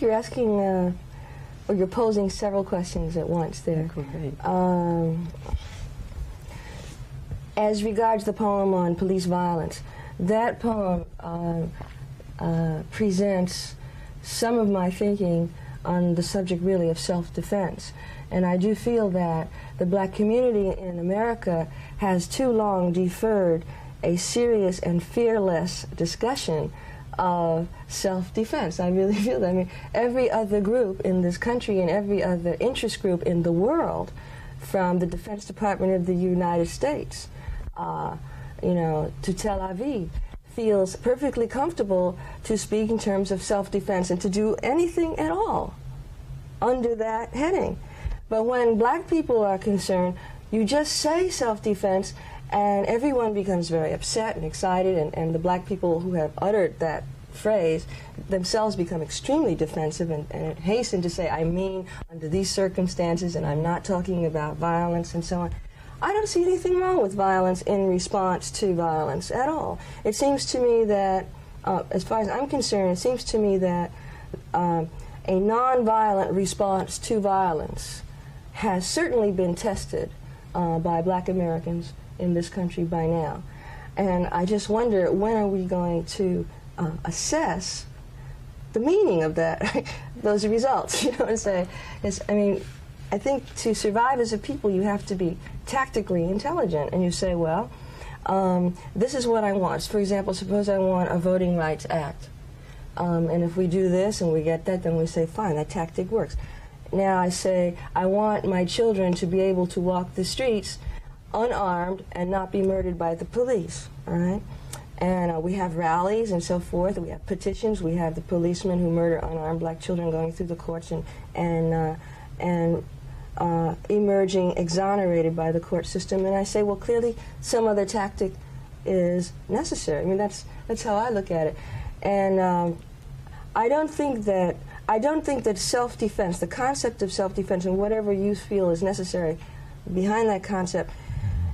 You're asking, or you're posing several questions at once there. As regards the poem on police violence, that poem presents some of my thinking on the subject really of self-defense. And I do feel that the black community in America has too long deferred a serious and fearless discussion of self-defense. I really feel that. I mean, every other group in this country and every other interest group in the world, from the Defense Department of the United States, to Tel Aviv, feels perfectly comfortable to speak in terms of self-defense and to do anything at all under that heading. But when black people are concerned, you just say self-defense and everyone becomes very upset and excited, and the black people who have uttered that phrase themselves become extremely defensive and hasten to say, I mean, under these circumstances, and I'm not talking about violence and so on. I don't see anything wrong with violence in response to violence at all. It seems to me that, as far as I'm concerned, it seems to me that a nonviolent response to violence has certainly been tested by black Americans in this country by now. And I just wonder, when are we going to assess the meaning of that, those results, you know what I'm saying? I mean, I think to survive as a people, you have to be tactically intelligent, and you say, well, this is what I want. For example, suppose I want a Voting Rights Act, and if we do this and we get that, then we say, fine, that tactic works. Now I say, I want my children to be able to walk the streets unarmed and not be murdered by the police, all right? And we have rallies and so forth. We have petitions. We have the policemen who murder unarmed black children going through the courts and emerging exonerated by the court system. And I say, well, clearly some other tactic is necessary. I mean, that's how I look at it. And I don't think that self-defense, the concept of self-defense, and whatever you feel is necessary behind that concept,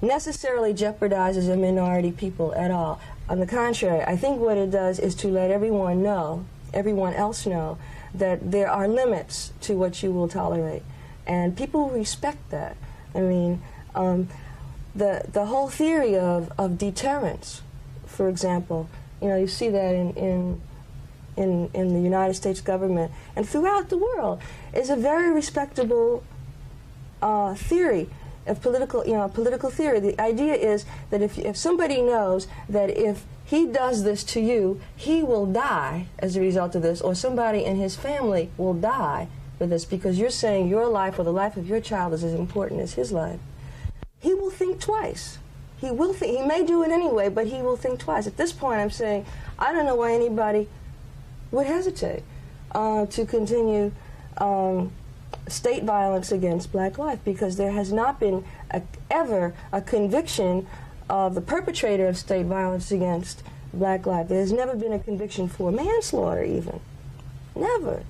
necessarily jeopardizes a minority people at all. On the contrary, I think what it does is to let everyone else know, that there are limits to what you will tolerate. And people respect that. I mean, the whole theory of deterrence, for example, you see that in the United States government and throughout the world, is a very respectable theory of political theory. The idea is that if somebody knows that if he does this to you, he will die as a result of this, or somebody in his family will die for this, because you're saying your life or the life of your child is as important as his life, he will think twice. He may do it anyway, but he will think twice. At this point, I'm saying, I don't know why anybody would hesitate to continue state violence against black life, because there has not been ever a conviction of the perpetrator of state violence against black life. There has never been a conviction for manslaughter even. Never.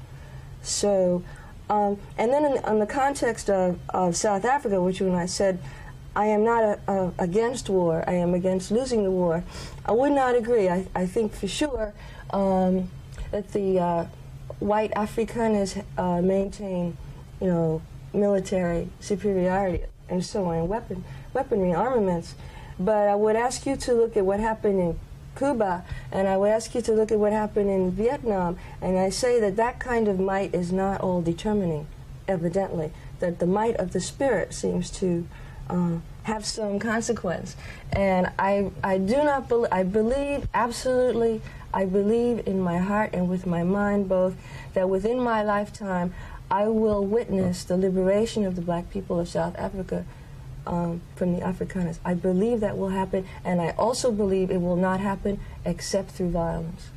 So, and then on the context of South Africa, which when I said I am not against war, I am against losing the war, I would not agree. I think for sure that the white Afrikaners maintain, military superiority and so on, weaponry, armaments. But I would ask you to look at what happened in Cuba, and I would ask you to look at what happened in Vietnam, and I say that kind of might is not all determining, evidently, that the might of the spirit seems to have some consequence. And I believe absolutely, I believe in my heart and with my mind both, that within my lifetime I will witness the liberation of the black people of South Africa from the Afrikaners. I believe that will happen, and I also believe it will not happen except through violence.